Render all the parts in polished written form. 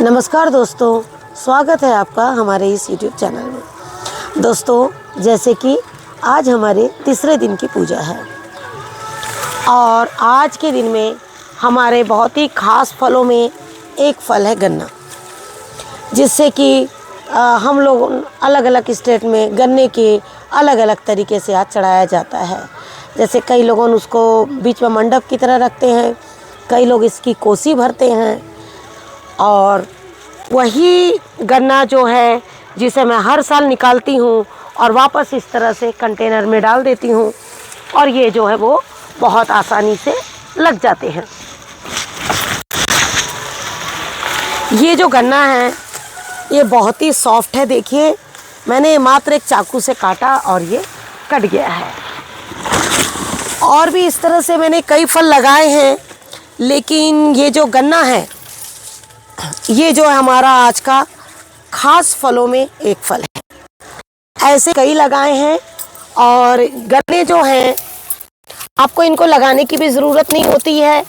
नमस्कार दोस्तों, स्वागत है आपका हमारे इस YouTube चैनल में। दोस्तों, जैसे कि आज हमारे तीसरे दिन की पूजा है और आज के दिन में हमारे बहुत ही ख़ास फलों में एक फल है गन्ना, जिससे कि हम लोग अलग अलग स्टेट में गन्ने के अलग अलग तरीके से आज चढ़ाया जाता है। जैसे कई लोगों उसको बीच में मंडप की तरह रखते हैं, कई लोग इसकी कोसी भरते हैं और वही गन्ना जो है जिसे मैं हर साल निकालती हूँ और वापस इस तरह से कंटेनर में डाल देती हूँ और ये जो है वो बहुत आसानी से लग जाते हैं। ये जो गन्ना है ये बहुत ही सॉफ्ट है। देखिए, मैंने मात्र एक चाकू से काटा और ये कट गया है। और भी इस तरह से मैंने कई फल लगाए हैं, लेकिन ये जो गन्ना है ये जो है हमारा आज का खास फलों में एक फल है। ऐसे कई लगाए हैं और गन्ने जो हैं आपको इनको लगाने की भी ज़रूरत नहीं होती है।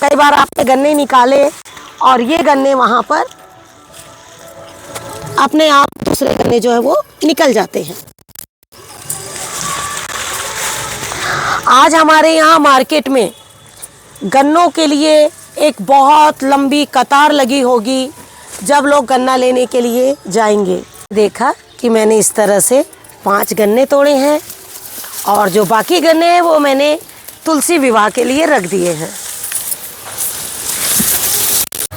कई बार आपने गन्ने निकाले और ये गन्ने वहाँ पर अपने आप दूसरे गन्ने जो है वो निकल जाते हैं। आज हमारे यहाँ मार्केट में गन्नों के लिए एक बहुत लंबी कतार लगी होगी जब लोग गन्ना लेने के लिए जाएंगे। देखा कि मैंने इस तरह से 5 गन्ने तोड़े हैं और जो बाकी गन्ने हैं वो मैंने तुलसी विवाह के लिए रख दिए हैं।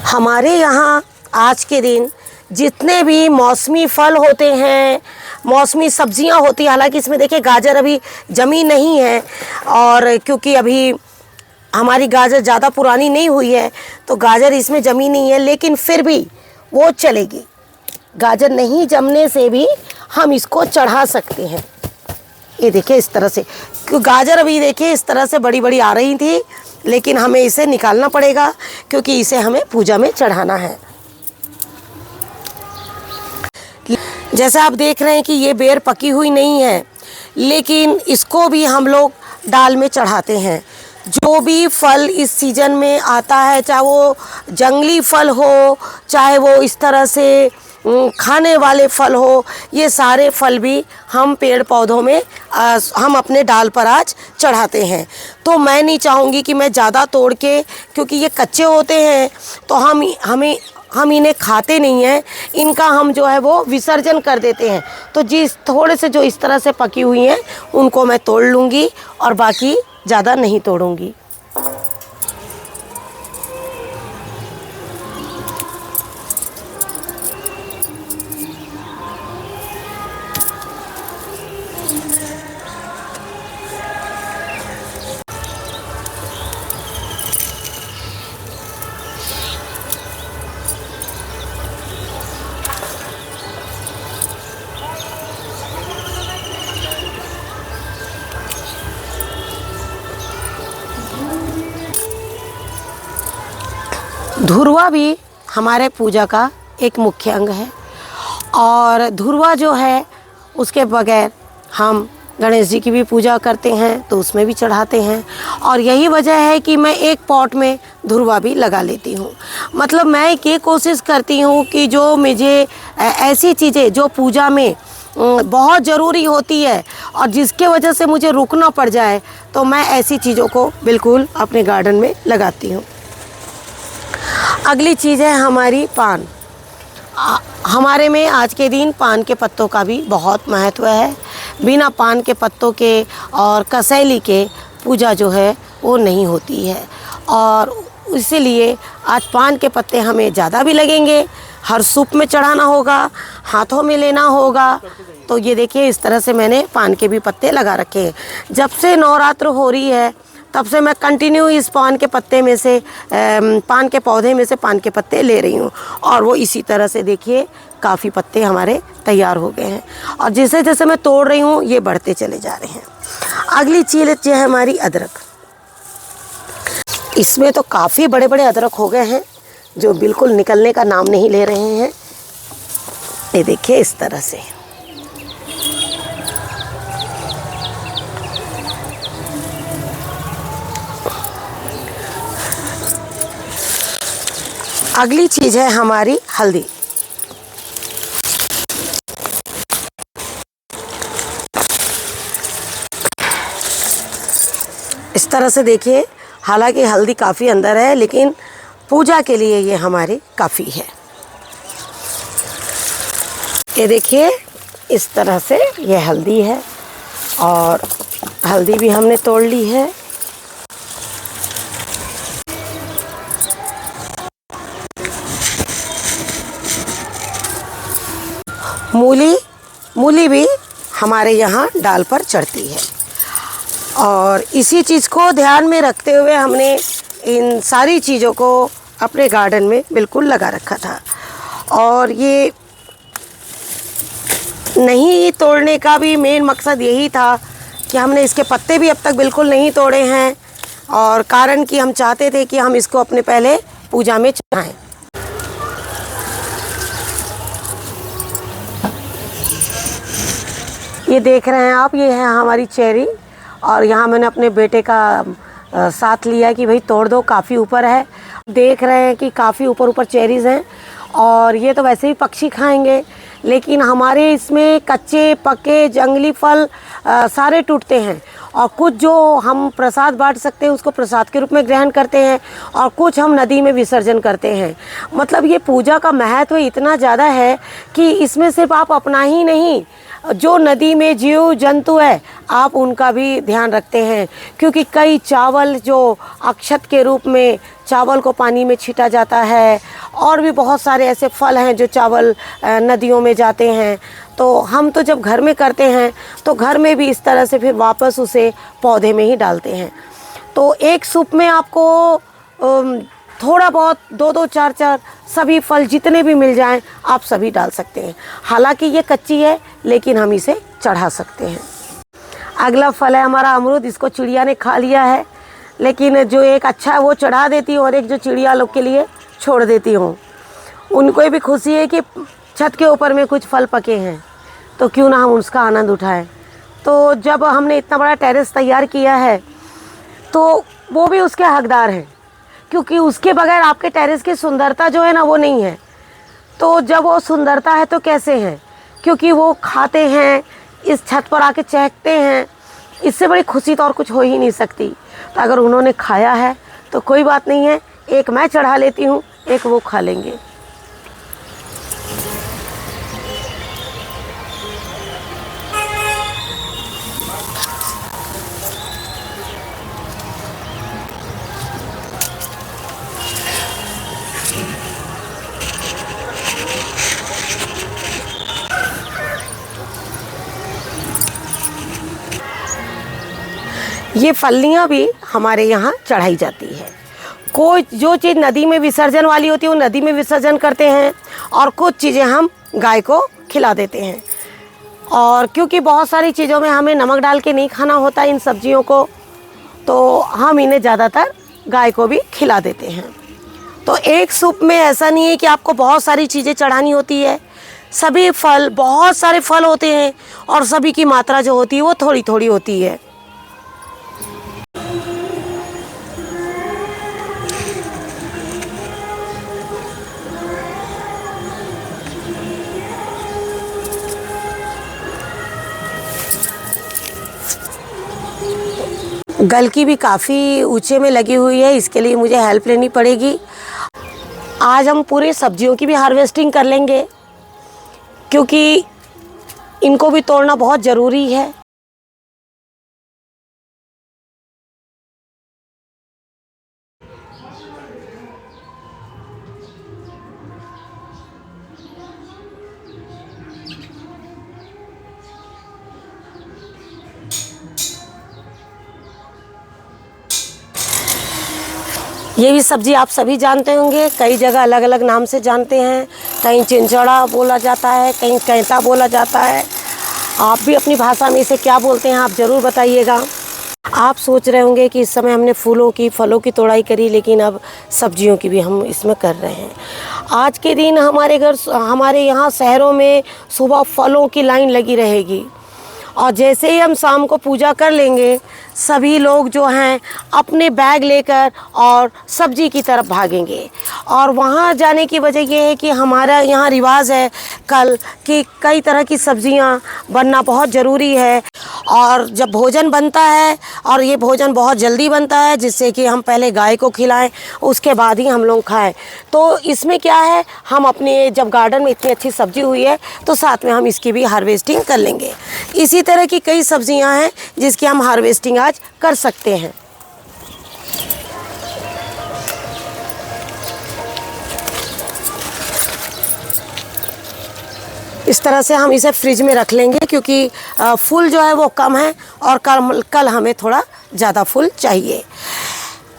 हमारे यहाँ आज के दिन जितने भी मौसमी फल होते हैं, मौसमी सब्जियां होती हैं, हालांकि इसमें देखिए गाजर अभी जमी नहीं है और क्योंकि अभी हमारी गाजर ज़्यादा पुरानी नहीं हुई है तो गाजर इसमें जमी नहीं है, लेकिन फिर भी वो चलेगी। गाजर नहीं जमने से भी हम इसको चढ़ा सकते हैं। ये देखिए इस तरह से, क्योंकि गाजर अभी देखिए इस तरह से बड़ी बड़ी आ रही थी, लेकिन हमें इसे निकालना पड़ेगा क्योंकि इसे हमें पूजा में चढ़ाना है। जैसा आप देख रहे हैं कि ये बेर पकी हुई नहीं है, लेकिन इसको भी हम लोग दाल में चढ़ाते हैं। जो भी फल इस सीज़न में आता है, चाहे वो जंगली फल हो, चाहे वो इस तरह से खाने वाले फल हो, ये सारे फल भी हम पेड़ पौधों में हम अपने डाल पर आज चढ़ाते हैं। तो मैं नहीं चाहूँगी कि मैं ज़्यादा तोड़ के, क्योंकि ये कच्चे होते हैं तो हम इन्हें खाते नहीं हैं, इनका हम जो है वो विसर्जन कर देते हैं। तो जिस थोड़े से जो इस तरह से पकी हुई हैं उनको मैं तोड़ लूँगी और बाकी ज़्यादा नहीं तोड़ूंगी। धुरवा भी हमारे पूजा का एक मुख्य अंग है और धुरवा जो है उसके बगैर हम गणेश जी की भी पूजा करते हैं तो उसमें भी चढ़ाते हैं। और यही वजह है कि मैं एक पॉट में धुरवा भी लगा लेती हूँ। मतलब मैं ये कोशिश करती हूँ कि जो मुझे ऐसी चीज़ें जो पूजा में बहुत ज़रूरी होती है और जिसके वजह से मुझे रुकना पड़ जाए, तो मैं ऐसी चीज़ों को बिल्कुल अपने गार्डन में लगाती हूँ। अगली चीज़ है हमारी पान। हमारे में आज के दिन पान के पत्तों का भी बहुत महत्व है। बिना पान के पत्तों के और कसैली के पूजा जो है वो नहीं होती है और इसीलिए आज पान के पत्ते हमें ज़्यादा भी लगेंगे। हर सूप में चढ़ाना होगा, हाथों में लेना होगा। तो ये देखिए इस तरह से मैंने पान के भी पत्ते लगा रखे हैं। जब से नवरात्र हो रही है तब से मैं कंटिन्यू इस पान के पत्ते में से पान के पौधे में से पान के पत्ते ले रही हूँ और वो इसी तरह से देखिए काफ़ी पत्ते हमारे तैयार हो गए हैं और जैसे जैसे मैं तोड़ रही हूँ ये बढ़ते चले जा रहे हैं। अगली चीज़ है हमारी अदरक। इसमें तो काफ़ी बड़े बड़े अदरक हो गए हैं जो बिल्कुल निकलने का नाम नहीं ले रहे हैं। ये देखिए इस तरह से। अगली चीज़ है हमारी हल्दी। इस तरह से देखिए, हालांकि हल्दी काफ़ी अंदर है लेकिन पूजा के लिए ये हमारी काफ़ी है। ये देखिए, इस तरह से ये हल्दी है और हल्दी भी हमने तोड़ ली है। मूली भी हमारे यहाँ डाल पर चढ़ती है और इसी चीज़ को ध्यान में रखते हुए हमने इन सारी चीज़ों को अपने गार्डन में बिल्कुल लगा रखा था। और ये नहीं तोड़ने का भी मेन मकसद यही था कि हमने इसके पत्ते भी अब तक बिल्कुल नहीं तोड़े हैं, और कारण कि हम चाहते थे कि हम इसको अपने पहले पूजा में चढ़ाएं। ये देख रहे हैं आप, ये है हमारी चेरी, और यहाँ मैंने अपने बेटे का साथ लिया कि भाई तोड़ दो, काफ़ी ऊपर है। देख रहे हैं कि काफ़ी ऊपर ऊपर चेरीज़ हैं और ये तो वैसे ही पक्षी खाएंगे, लेकिन हमारे इसमें कच्चे पके जंगली फल सारे टूटते हैं, और कुछ जो हम प्रसाद बांट सकते हैं उसको प्रसाद के रूप में ग्रहण करते हैं और कुछ हम नदी में विसर्जन करते हैं। मतलब ये पूजा का महत्व इतना ज़्यादा है कि इसमें सिर्फ आप अपना ही नहीं, जो नदी में जीव जंतु है आप उनका भी ध्यान रखते हैं, क्योंकि कई चावल जो अक्षत के रूप में चावल को पानी में छीटा जाता है, और भी बहुत सारे ऐसे फल हैं जो चावल नदियों में जाते हैं। तो हम तो जब घर में करते हैं तो घर में भी इस तरह से फिर वापस उसे पौधे में ही डालते हैं। तो एक सूप में आपको थोड़ा बहुत 2-2, 4-4 सभी फल जितने भी मिल जाएं आप सभी डाल सकते हैं। हालांकि ये कच्ची है लेकिन हम इसे चढ़ा सकते हैं। अगला फल है हमारा अमरूद। इसको चिड़िया ने खा लिया है, लेकिन जो एक अच्छा है वो चढ़ा देती हूँ और एक जो चिड़िया लोग के लिए छोड़ देती हूँ। उनको भी खुशी है कि छत के ऊपर में कुछ फल पके हैं, तो क्यों ना हम उसका आनंद उठाएं। तो जब हमने इतना बड़ा टेरेस तैयार किया है तो वो भी उसके हकदार हैं, क्योंकि उसके बगैर आपके टेरेस की सुंदरता जो है ना वो नहीं है। तो जब वो सुंदरता है तो कैसे है, क्योंकि वो खाते हैं, इस छत पर आके चहकते हैं, इससे बड़ी खुशी तो और कुछ हो ही नहीं सकती। तो अगर उन्होंने खाया है तो कोई बात नहीं है, एक मैं चढ़ा लेती हूँ, एक वो खा लेंगे। ये फलियाँ भी हमारे यहाँ चढ़ाई जाती है। कोई जो चीज़ नदी में विसर्जन वाली होती है वो नदी में विसर्जन करते हैं, और कुछ चीज़ें हम गाय को खिला देते हैं। और क्योंकि बहुत सारी चीज़ों में हमें नमक डाल के नहीं खाना होता इन सब्जियों को, तो हम इन्हें ज़्यादातर गाय को भी खिला देते हैं। तो एक सूप में ऐसा नहीं है कि आपको बहुत सारी चीज़ें चढ़ानी होती है। सभी फल, बहुत सारे फल होते हैं और सभी की मात्रा जो होती है वो थोड़ी थोड़ी होती है। गलकी भी काफ़ी ऊंचे में लगी हुई है, इसके लिए मुझे हेल्प लेनी पड़ेगी। आज हम पूरे सब्जियों की भी हार्वेस्टिंग कर लेंगे, क्योंकि इनको भी तोड़ना बहुत ज़रूरी है। ये भी सब्ज़ी आप सभी जानते होंगे, कई जगह अलग अलग नाम से जानते हैं। कहीं चिंचड़ा बोला जाता है, कहीं कैंता बोला जाता है। आप भी अपनी भाषा में इसे क्या बोलते हैं आप ज़रूर बताइएगा। आप सोच रहे होंगे कि इस समय हमने फूलों की, फलों की तोड़ाई करी, लेकिन अब सब्जियों की भी हम इसमें कर रहे हैं। आज के दिन हमारे यहाँ शहरों में सुबह फलों की लाइन लगी रहेगी, और जैसे ही हम शाम को पूजा कर लेंगे, सभी लोग जो हैं अपने बैग लेकर और सब्जी की तरफ भागेंगे। और वहाँ जाने की वजह ये है कि हमारा यहाँ रिवाज है कल कि कई तरह की सब्जियाँ बनना बहुत ज़रूरी है। और जब भोजन बनता है और ये भोजन बहुत जल्दी बनता है, जिससे कि हम पहले गाय को खिलाएं उसके बाद ही हम लोग खाएं। तो इसमें क्या है, हम अपने जब गार्डन में इतनी अच्छी सब्जी हुई है तो साथ में हम इसकी भी हार्वेस्टिंग कर लेंगे। इसी तरह की कई सब्जियां हैं जिसकी हम हार्वेस्टिंग आज कर सकते हैं। इस तरह से हम इसे फ्रिज में रख लेंगे क्योंकि फूल जो है वो कम है और कल हमें थोड़ा ज़्यादा फूल चाहिए।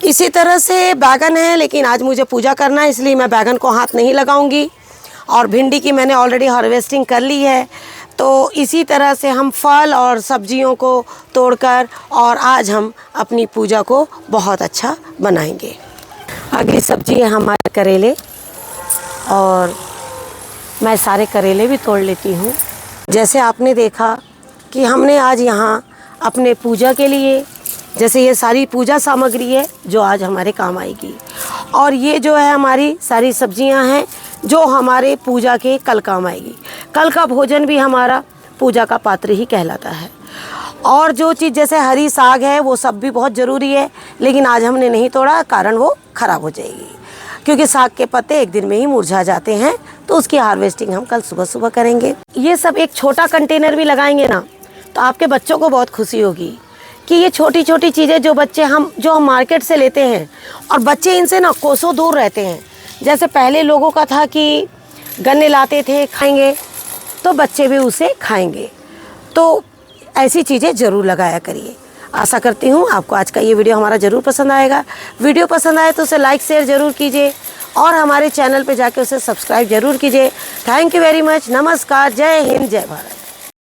इसी तरह से बैगन है, लेकिन आज मुझे पूजा करना है इसलिए मैं बैगन को हाथ नहीं लगाऊंगी। और भिंडी की मैंने ऑलरेडी हार्वेस्टिंग कर ली है। तो इसी तरह से हम फल और सब्जियों को तोड़कर और आज हम अपनी पूजा को बहुत अच्छा बनाएंगे। अगली सब्जी है हमारे करेले, और मैं सारे करेले भी तोड़ लेती हूँ। जैसे आपने देखा कि हमने आज यहाँ अपने पूजा के लिए, जैसे ये सारी पूजा सामग्री है जो आज हमारे काम आएगी, और ये जो है हमारी सारी सब्जियाँ हैं जो हमारे पूजा के कल काम आएगी। कल का भोजन भी हमारा पूजा का पात्र ही कहलाता है। और जो चीज़ जैसे हरी साग है वो सब भी बहुत ज़रूरी है, लेकिन आज हमने नहीं तोड़ा कारण वो ख़राब हो जाएगी, क्योंकि साग के पत्ते एक दिन में ही मुरझा जाते हैं। तो उसकी हार्वेस्टिंग हम कल सुबह सुबह करेंगे। ये सब एक छोटा कंटेनर भी लगाएंगे ना तो आपके बच्चों को बहुत खुशी होगी कि ये छोटी छोटी चीज़ें जो हम मार्केट से लेते हैं, और बच्चे इनसे ना कोसों दूर रहते हैं। जैसे पहले लोगों का था कि गन्ने लाते थे खाएंगे, तो बच्चे भी उसे खाएंगे। तो ऐसी चीज़ें ज़रूर लगाया करिए। आशा करती हूँ आपको आज का ये वीडियो हमारा ज़रूर पसंद आएगा। वीडियो पसंद आए तो उसे लाइक शेयर ज़रूर कीजिए और हमारे चैनल पे जाके उसे सब्सक्राइब ज़रूर कीजिए। Thank you very much. नमस्कार। जय हिंद, जय भारत।